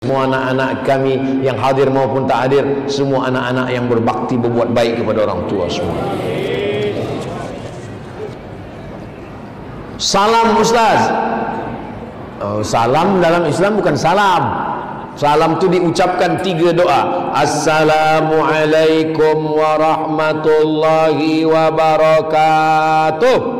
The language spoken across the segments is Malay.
semua anak-anak kami yang hadir maupun tak hadir, semua anak-anak yang berbakti berbuat baik kepada orang tua semua. Salam Ustaz. Salam dalam Islam bukan salam. Salam itu diucapkan 3 doa. Assalamualaikum warahmatullahi wabarakatuh.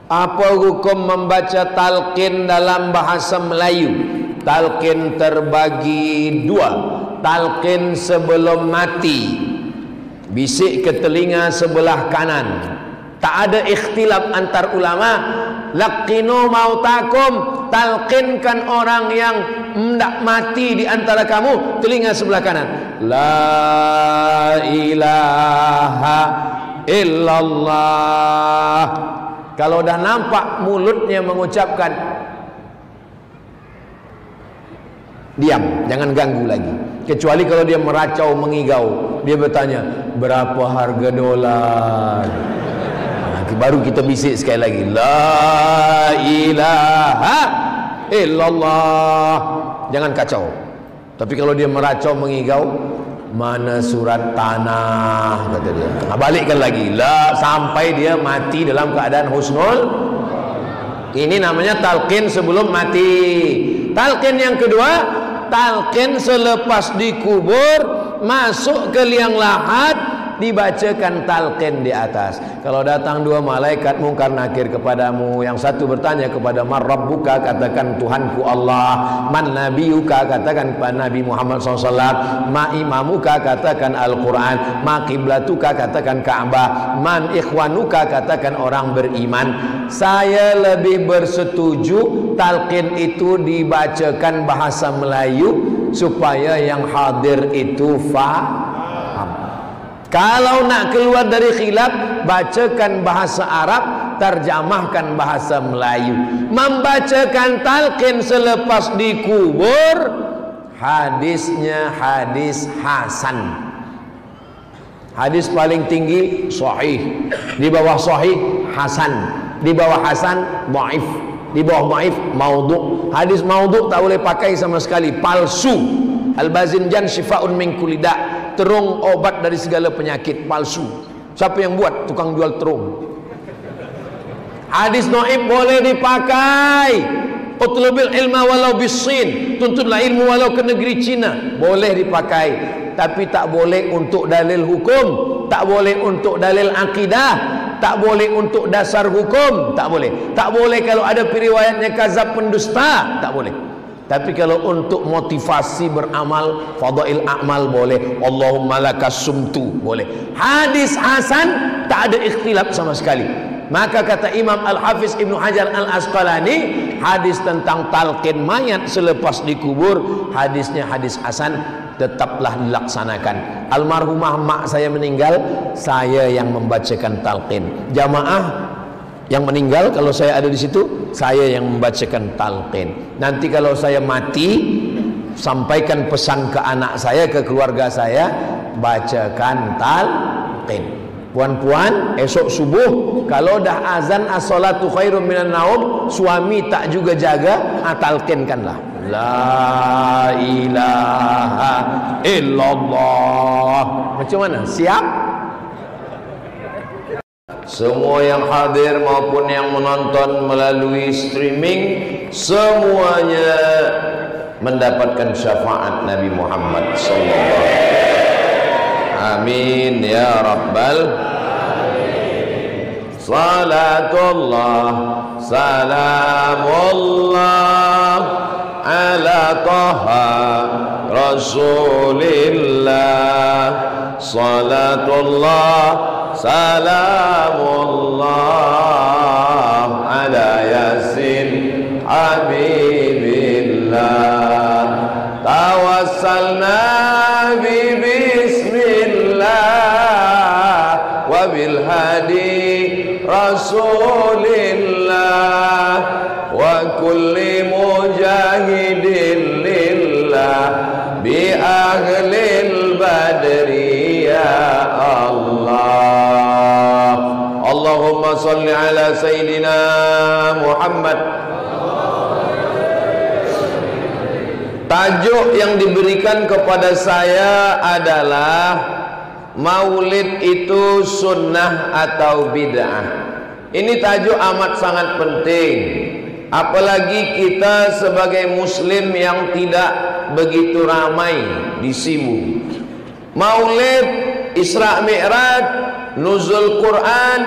Apa hukum membaca talqin dalam bahasa Melayu? Talqin terbagi 2. Talqin sebelum mati, bisik ke telinga sebelah kanan. Tak ada ikhtilaf antar ulama. Laqinu mautakum, talqinkan orang yang hendak mati di antara kamu, telinga sebelah kanan. La ilaha illallah. Kalau dah nampak mulutnya mengucapkan, diam, jangan ganggu lagi. Kecuali kalau dia meracau, mengigau, dia bertanya, berapa harga dolar? Baru kita bisik sekali lagi, la ilaha illallah. Jangan kacau. Tapi kalau dia meracau, mengigau, mana surat tanah, kata dia, balikkan lagi, la, sampai dia mati dalam keadaan husnul. Ini namanya talqin sebelum mati. Talqin yang kedua, talqin selepas dikubur, masuk ke liang lahat, dibacakan talqin di atas. Kalau datang 2 malaikat mungkar nakir kepadamu, yang satu bertanya kepada man rabbuka, katakan Tuhanku Allah. Man nabiyuka, katakan kepada Nabi Muhammad SAW. Ma imamuka, katakan Al-Quran. Ma qiblatuka, katakan Ka'bah. Man ikhwanuka, katakan orang beriman. Saya lebih bersetuju talqin itu dibacakan bahasa Melayu supaya yang hadir itu faham. Kalau nak keluar dari khilaf, bacakan bahasa Arab, terjemahkan bahasa Melayu. Membacakan talqin selepas dikubur, hadisnya hadis hasan. Hadis paling tinggi sahih, di bawah sahih hasan, di bawah hasan dhaif, di bawah dhaif maudhu'. Hadis maudhu' tak boleh pakai sama sekali, palsu. Al-Bazinjan syifaun min kulli da', terung obat dari segala penyakit, palsu. Siapa yang buat? Tukang jual terung. Hadis dhaif boleh dipakai. Utlubil ilma walau bisin, tuntutlah ilmu walau ke negeri Cina, boleh dipakai. Tapi tak boleh untuk dalil hukum, tak boleh untuk dalil akidah, tak boleh untuk dasar hukum, tak boleh. Tak boleh kalau ada periwayatnya kazab, pendusta, tak boleh. Tapi kalau untuk motivasi beramal, fadail a'mal boleh. Allahumma lakas sumtu, boleh. Hadis hasan tak ada ikhtilaf sama sekali. Maka kata Imam Al-Hafiz Ibnu Hajar Al-Asqalani, hadis tentang talqin mayat selepas dikubur, hadisnya hadis hasan, tetaplah dilaksanakan. Almarhumah mak saya meninggal, saya yang membacakan talqin. Jamaah yang meninggal, kalau saya ada di situ, saya yang membacakan talqin. Nanti kalau saya mati, sampaikan pesan ke anak saya, ke keluarga saya, bacakan talqin. Puan-puan, esok subuh kalau dah azan as-salatu khairum minan naum, suami tak juga jaga, talqinkanlah. La ilaha illallah. Macam mana? Siap? Semua yang hadir maupun yang menonton melalui streaming, semuanya mendapatkan syafaat Nabi Muhammad SAW. Amin ya rabbal alamin. Salatullah salamullah ala taha rasulillah. Salatullah salamullah ala yasin habibillah. Tawassalna bismillah wa bil hadi rasulillah wa kulli mujahidin lillah bi ahlil badri ya Allah. Allahumma salli ala Sayyidina Muhammad Tajuk yang diberikan kepada saya adalah maulid itu sunnah atau bid'ah. Ini tajuk amat sangat penting, apalagi kita sebagai muslim yang tidak begitu ramai di Sibu. Maulid, Isra Mi'raj, nuzul Quran,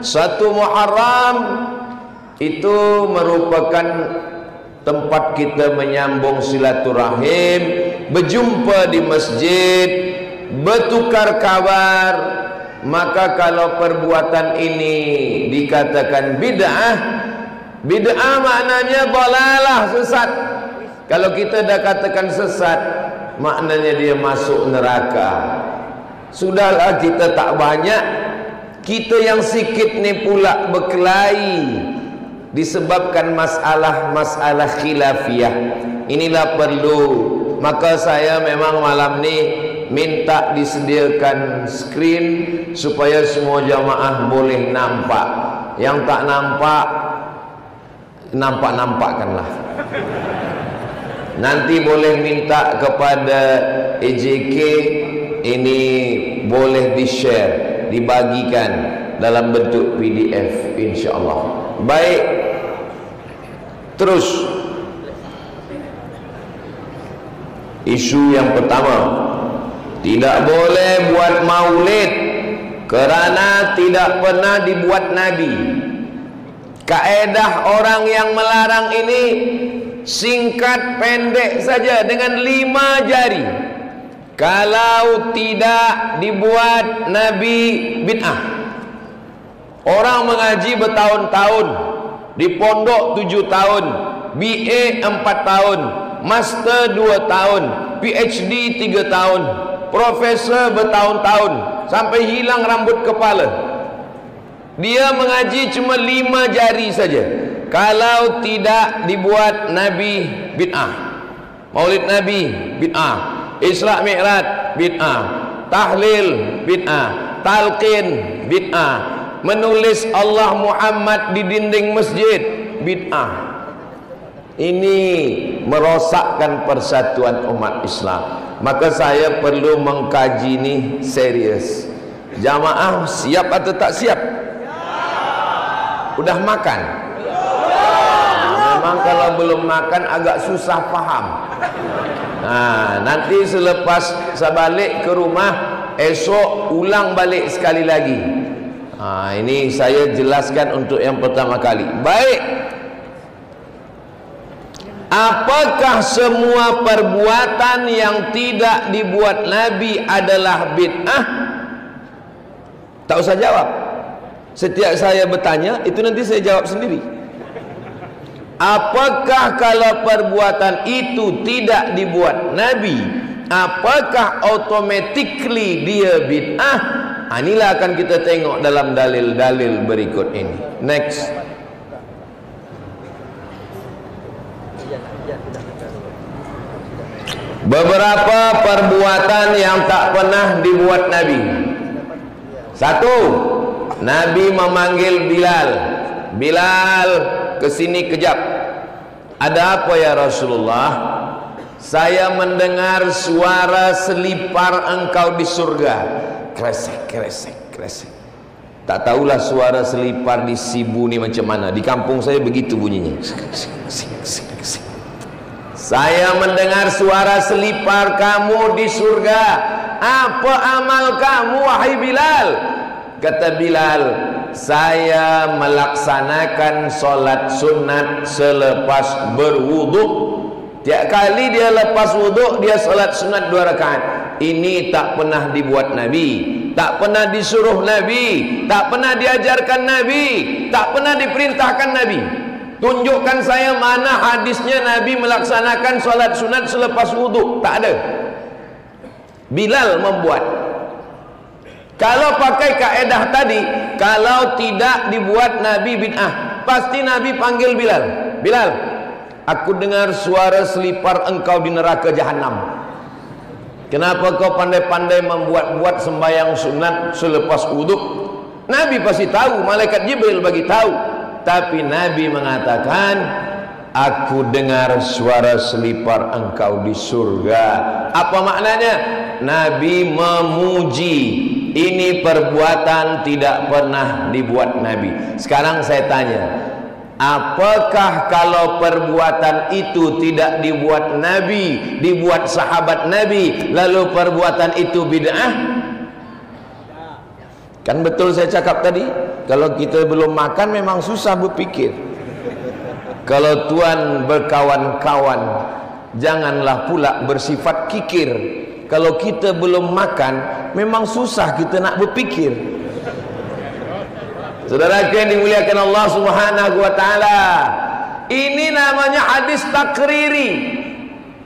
1 Muharram itu merupakan tempat kita menyambung silaturahim, berjumpa di masjid, bertukar kabar. Maka kalau perbuatan ini dikatakan bid'ah, bid'ah maknanya dalalah, sesat. Kalau kita dah katakan sesat, maknanya dia masuk neraka. Sudahlah, kita tak banyak, kita yang sikit ni pula berkelahi disebabkan masalah-masalah khilafiyah. Inilah perlu. Maka saya memang malam ni minta disediakan skrin supaya semua jamaah boleh nampak. Yang tak nampak, nampak-nampakkanlah. Nanti boleh minta kepada EJK, ini boleh di-share, dibagikan dalam bentuk PDF, insya-Allah. Baik. Terus isu yang pertama, tidak boleh buat maulid kerana tidak pernah dibuat Nabi. Kaedah orang yang melarang ini singkat pendek saja dengan 5 jari. Kalau tidak dibuat Nabi, bid'ah. Orang mengaji bertahun-tahun, di pondok 7 tahun, BA 4 tahun, Master 2 tahun, PhD 3 tahun, Profesor bertahun-tahun, sampai hilang rambut kepala. Dia mengaji cuma 5 jari saja. Kalau tidak dibuat Nabi, bid'ah. Maulid Nabi, bid'ah. Isra Mi'raj, bid'ah. Tahlil, bid'ah. Talqin, bid'ah. Menulis Allah Muhammad di dinding masjid, bid'ah. Ini merosakkan persatuan umat Islam. Maka saya perlu mengkaji ini serius. Jamaah siap atau tak siap? Udah makan? Memang kalau belum makan agak susah faham. Nah, nanti selepas saya balik ke rumah, esok ulang balik sekali lagi. Ini saya jelaskan untuk yang pertama kali. Baik. Apakah semua perbuatan yang tidak dibuat Nabi adalah bid'ah? Tak usah jawab. Setiap saya bertanya, itu nanti saya jawab sendiri. Apakah kalau perbuatan itu tidak dibuat Nabi, apakah automatically dia bid'ah? Inilah akan kita tengok dalam dalil-dalil berikut ini. Next. Beberapa perbuatan yang tak pernah dibuat Nabi. 1. Nabi memanggil Bilal. Bilal, kesini kejap. Ada apa ya Rasulullah? Saya mendengar suara selipar engkau di surga. Kresek, kresek, kresek. Tak tahulah suara selipar di Sibu ni macam mana. Di kampung saya begitu bunyinya. Saya mendengar suara selipar kamu di surga. Apa amal kamu wahai Bilal? Kata Bilal, saya melaksanakan solat sunat selepas berwuduk. Tiap kali dia lepas wuduk, dia solat sunat 2 rakaat. Ini tak pernah dibuat Nabi, tak pernah disuruh Nabi, tak pernah diajarkan Nabi, tak pernah diperintahkan Nabi. Tunjukkan saya mana hadisnya Nabi melaksanakan solat sunat selepas wuduk. Tak ada. Bilal membuat. Kalau pakai kaedah tadi, kalau tidak dibuat Nabi bid'ah, pasti Nabi panggil Bilal. Bilal, aku dengar suara selipar engkau di neraka jahanam. Kenapa kau pandai-pandai membuat-buat sembahyang sunat selepas wuduk? Nabi pasti tahu, malaikat Jibril bagi tahu. Tapi Nabi mengatakan, aku dengar suara selipar engkau di surga. Apa maknanya? Nabi memuji. Ini perbuatan tidak pernah dibuat Nabi. Sekarang saya tanya, apakah kalau perbuatan itu tidak dibuat Nabi, dibuat sahabat Nabi, lalu perbuatan itu bid'ah? Kan betul saya cakap tadi, kalau kita belum makan memang susah berpikir. Kalau Tuhan berkawan-kawan, janganlah pula bersifat kikir. Kalau kita belum makan, memang susah kita nak berpikir. Saudara yang dimuliakan Allah Subhanahu wa taala, ini namanya hadis takriri.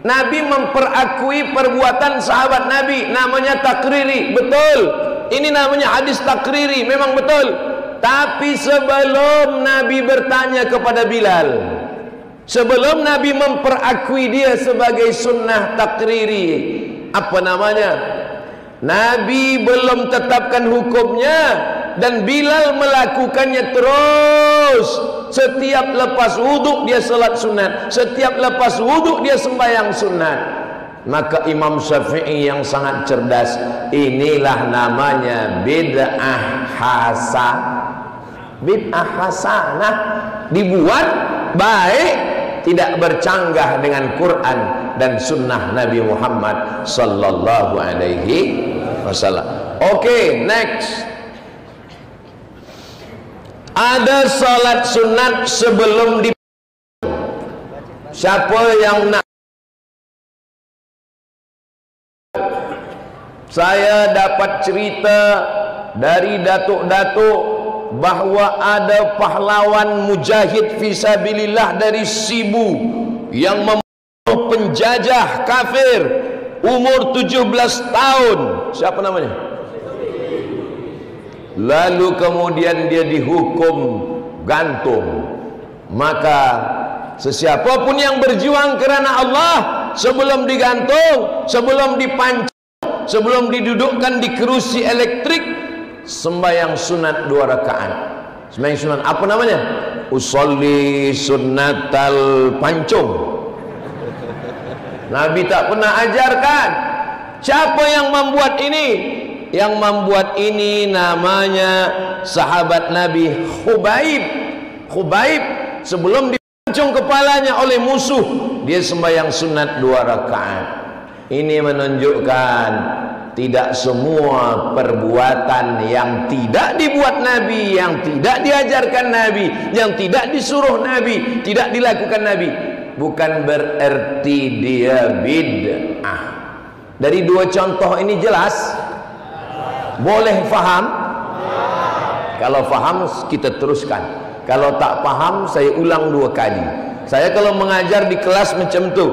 Nabi memperakui perbuatan sahabat Nabi, namanya takriri. Betul. Ini namanya hadis takriri, memang betul. Tapi sebelum Nabi bertanya kepada Bilal, sebelum Nabi memperakui dia sebagai sunnah takriri, apa namanya? Nabi belum tetapkan hukumnya, dan Bilal melakukannya terus. Setiap lepas wuduk dia salat sunat, setiap lepas wuduk dia sembahyang sunat. Maka Imam Syafi'i yang sangat cerdas, inilah namanya bid'ah hasanah, dibuat baik, tidak bercanggah dengan Quran dan sunnah Nabi Muhammad sallallahu alaihi wasallam. Oke, next. Ada salat sunat sebelum di. Siapa yang nak? Saya dapat cerita dari datuk-datuk bahwa ada pahlawan mujahid fisabilillah dari Sibu yang membunuh penjajah kafir umur 17 tahun. Siapa namanya? Lalu kemudian dia dihukum gantung. Maka sesiapapun yang berjuang kerana Allah, sebelum digantung, sebelum dipancung, sebelum didudukkan di kerusi elektrik, sembahyang sunat 2 rakaat. Sembahyang sunat apa namanya? Usolli sunnatal pancung. Nabi tak pernah ajarkan. Siapa yang membuat ini? Yang membuat ini namanya sahabat Nabi Khubaib. Khubaib sebelum dipancung kepalanya oleh musuh, dia sembahyang sunat 2 rakaat. Ini menunjukkan tidak semua perbuatan yang tidak dibuat Nabi, yang tidak diajarkan Nabi, yang tidak disuruh Nabi, tidak dilakukan Nabi, bukan bererti dia bid'ah. Dari 2 contoh ini jelas? Boleh faham? Kalau faham kita teruskan. Kalau tak faham saya ulang 2 kali. Saya kalau mengajar di kelas macam tu,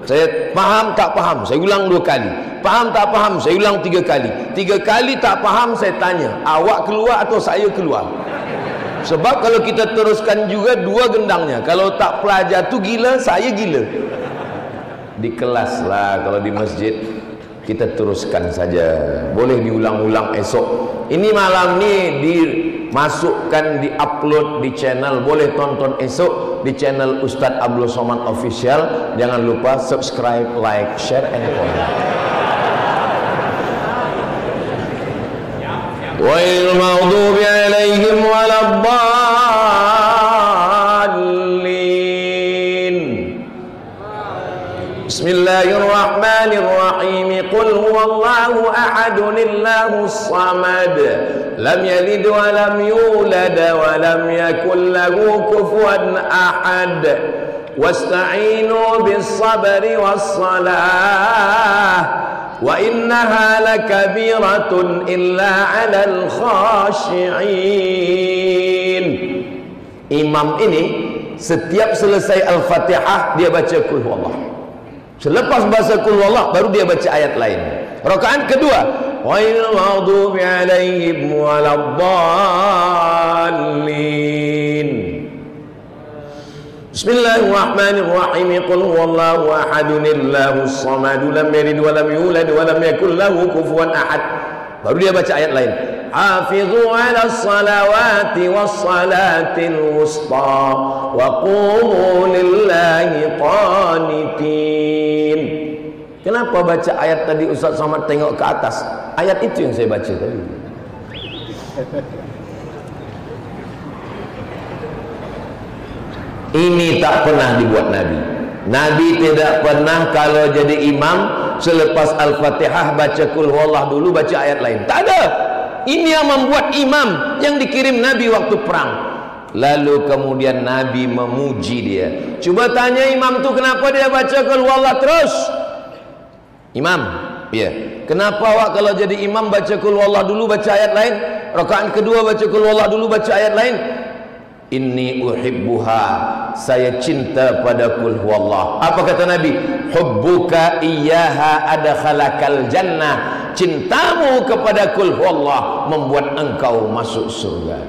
saya faham tak faham, saya ulang 2 kali. Faham tak faham, saya ulang 3 kali. 3 kali tak faham, saya tanya, awak keluar atau saya keluar? Sebab kalau kita teruskan juga 2 gendangnya. Kalau tak pelajar tu gila, saya gila. Di kelas lah, kalau di masjid kita teruskan saja. Boleh diulang-ulang esok. Ini malam ni dimasukkan, di-upload di channel. Boleh tonton esok di channel Ustadz Abdul Somad Official. Jangan lupa subscribe, like, share, and comment. Ghairil maghdubi alaihim waladdallin. Bismillahirrahmanirrahim. Qul huwallahu ahadun illahus samad, lam yalid wa lam yulad wa lam yakul lahu kufuwan ahad. Wasta'inu bis sabri was salah, wa innaha lakabiratun illa 'alal khashi'in. Imam ini setiap selesai Al-Fatihah dia baca Qul huwallah. Selepas baca Qul huwallah baru dia baca ayat lain. Rakaat kedua, ghairil maghdubi 'alaihim waladdallin. Bismillahirrahmanirrahim. Qul huwallahu ahadun illahus samad, lam yalid wa lam yulad wa lam yakul lahu kufuwan ahad. Baru dia baca ayat lain. hafizu 'alas salawati was salatil wusta wa qumu lillahi qanitin. Kenapa baca ayat tadi Ustaz Somad tengok ke atas? Ayat itu yang saya baca tadi. Ini tak pernah dibuat Nabi. Nabi tidak pernah kalau jadi imam selepas Al-Fatihah baca Qul Huwallah dulu, baca ayat lain. Tak ada. Ini yang membuat imam yang dikirim Nabi waktu perang. Lalu kemudian Nabi memuji dia. Coba tanya imam tu kenapa dia baca Qul Huwallah terus? Imam, ya. Kenapa awak kalau jadi imam baca Qul Huwallah dulu, baca ayat lain? Rakaat kedua baca Qul Huwallah dulu, baca ayat lain? Inni uhibbuha, saya cinta pada Qul Huwallah. Apa kata Nabi? Hubbuka iyyaha adkhalakal jannah. Cintamu kepada Qul Huwallah membuat engkau masuk surga.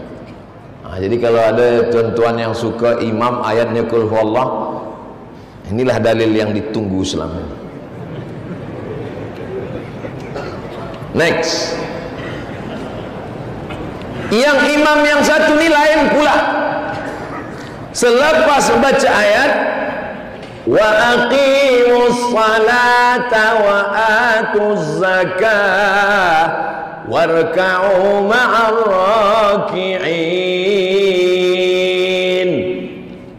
Jadi kalau ada tuan-tuan yang suka imam ayatnya Qul Huwallah, inilah dalil yang ditunggu selama ini. Next, yang imam yang satu ni lain pula. Selepas baca ayat wa aqimus salata wa atuz zakah warka'u ma'ar raki'in,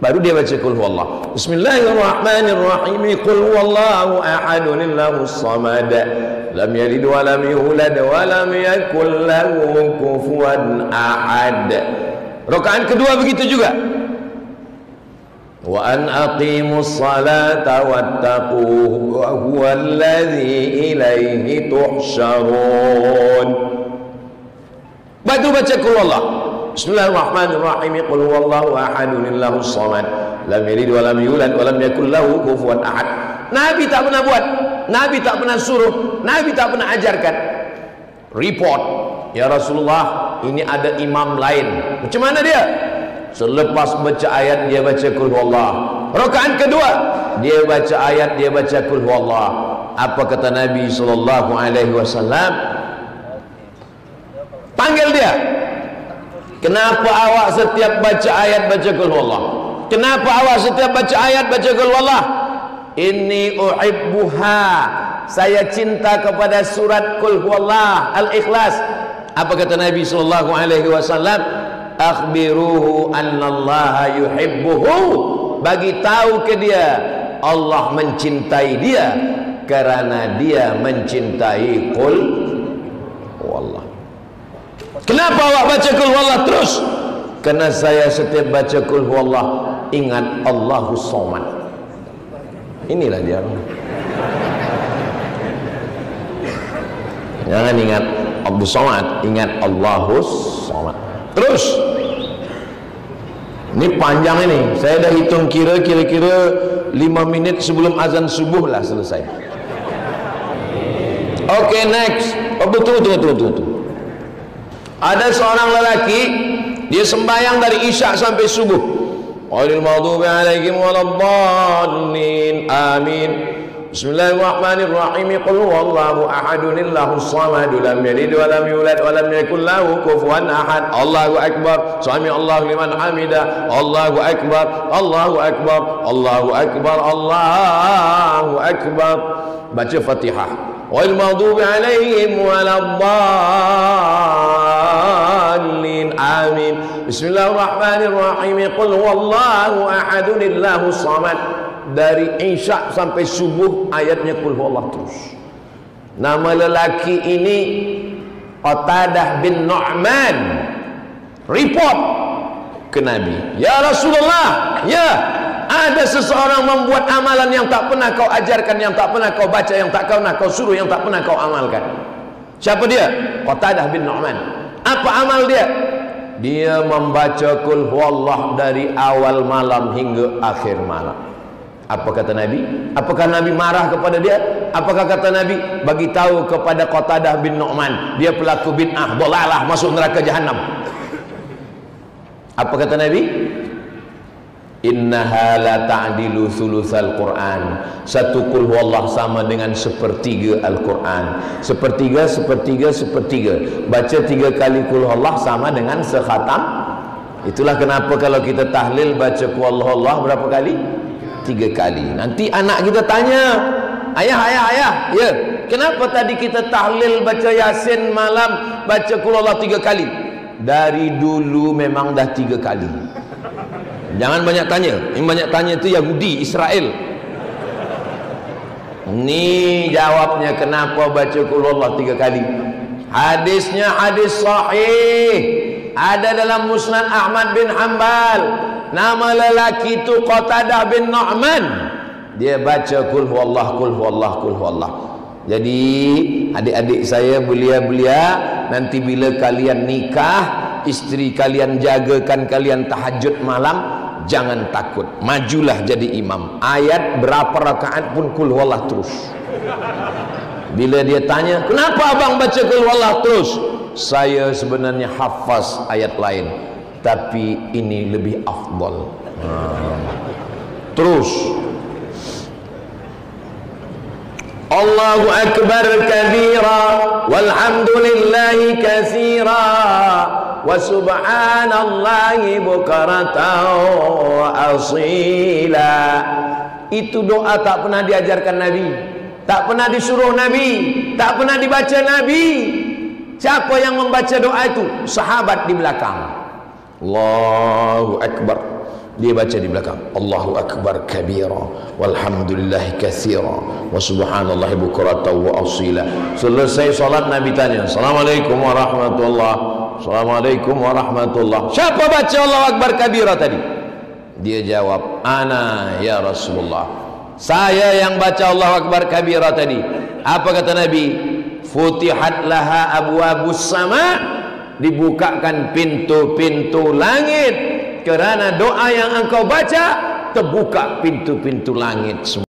baru dia baca Qul Huwallah. Bismillahirrahmanirrahim. Qul huwallahu ahadun illahus samad lam yalid wa lam yulad wa lam yakul lahu kufuwan ahad. Rakaat kedua begitu juga. Wa an aqimus salata wattaquhu wa huwal ladzi ilaihi tuhsyarun. Baca Qul Huwallah. Bismillahirrahmanirrahim. Qul huwallahu ahadun illahus samad lam yalid wa lam yulad wa lam yakul lahu kufuwan ahad. Nabi tak pernah buat, Nabi tak pernah suruh, Nabi tak pernah ajarkan. Report, ya Rasulullah, ini ada imam lain. Macam mana dia? Selepas baca ayat dia baca Qul Huwallah. Rakaat kedua dia baca ayat, dia baca Qul Huwallah. Apa kata Nabi sallallahu alaihi wasallam? Panggil dia. Kenapa awak setiap baca ayat baca Qul Huwallah? Kenapa awak setiap baca ayat baca Qul Huwallah? Inni uhibbuha, saya cinta kepada surat Qul Huwallah Al-Ikhlas. Apa kata Nabi sallallahu alaihi wasallam? Akhbiruhu annallaha yuhibbuhu, bagi tahu ke dia Allah mencintai dia karena dia mencintai Qul Huwallah. Kenapa awak baca Qul Huwallah terus? Karena saya setiap baca Qul Huwallah ingat Allahus Samad. Inilah dia. Jangan ingat Abu Samad, ingat Allahus Samad. Terus, ini panjang ini. Saya dah hitung kira-kira 5 minit sebelum azan subuh lah selesai. Okay, next. Tunggu. Ada seorang lelaki, dia sembahyang dari isyak sampai subuh. Ghairil maghdubi alaihim waladdallin. Amin. Bismillahirrahmanirrahim. Qul huwallahu ahadun illahus samad lam yalid wa lam yulad wa lam yakul lahu kufuwan ahad. Allahu akbar. Sami Allahu liman hamida. Allahu akbar. Allahu akbar. Allahu akbar. Allahu akbar. Baca Fatihah. Ghairil maghdubi alaihim waladdallin. Amin. Bismillahirrahmanirrahim. Qul huwallahu ahadun illahus samad. Dari isyak sampai subuh ayatnya Qul Huwallah terus. Nama lelaki ini Qatadah bin Nu'man. Report ke Nabi, ya Rasulullah, ya, ada seseorang membuat amalan yang tak pernah kau ajarkan, yang tak pernah kau baca, yang tak pernah kau suruh, yang tak pernah kau amalkan. Siapa dia? Qatadah bin Nu'man. Apa amal dia? Dia membaca Qul Huwallah dari awal malam hingga akhir malam. Apa kata Nabi? Apakah Nabi marah kepada dia? Apakah kata Nabi, bagi tahu kepada Qatadah bin Nu'man, dia pelaku bid'ah, dolalah, masuk neraka jahanam? Apa kata Nabi? Innaha la ta'dilu thulutsal Qur'an. Satu qul huwallah sama dengan sepertiga Al-Quran. Sepertiga. Baca 3 kali qul huwallah sama dengan sekhatam. Itulah kenapa kalau kita tahlil baca qul huwallah berapa kali? 3 kali. Nanti anak kita tanya, ayah, ya, kenapa tadi kita tahlil baca Yasin malam, baca qul huwallah 3 kali? Dari dulu memang dah 3 kali. Jangan banyak tanya. Yang banyak tanya itu Yahudi, Israel. Ini jawabnya kenapa baca qul huwallah 3 kali. Hadisnya hadis sahih. Ada dalam Musnad Ahmad bin Hanbal. Nama lelaki itu Qatadah bin Nu'man. Dia baca qul huwallah. Jadi adik-adik saya belia-belia, nanti bila kalian nikah, isteri kalian jagakan kalian tahajud malam, jangan takut, majulah jadi imam. Ayat berapa rakaat pun qul huwallah terus. Bila dia tanya, kenapa abang baca qul huwallah terus? Saya sebenarnya hafaz ayat lain, tapi ini lebih afdal. Terus Allahu akbar kabira walhamdulillahi katsira wa subhanallahi bukratan wa asila. Itu doa tak pernah diajarkan Nabi, tak pernah disuruh Nabi, tak pernah dibaca Nabi. Siapa yang membaca doa itu? Sahabat di belakang. Allahu akbar, dia baca di belakang. Allahu akbar kabira walhamdulillahi katsira wa subhanallahi bukratan wa asila. Selesai salat Nabi tanya, Assalamualaikum warahmatullahi. Assalamualaikum warahmatullahi. Siapa baca Allahu akbar kabira tadi? Dia jawab, ana ya Rasulullah, saya yang baca Allahu akbar kabira tadi. Apa kata Nabi? Futihat laha abwabus sama, dibukakan pintu-pintu langit. Kerana doa yang engkau baca, terbuka pintu-pintu langit semua.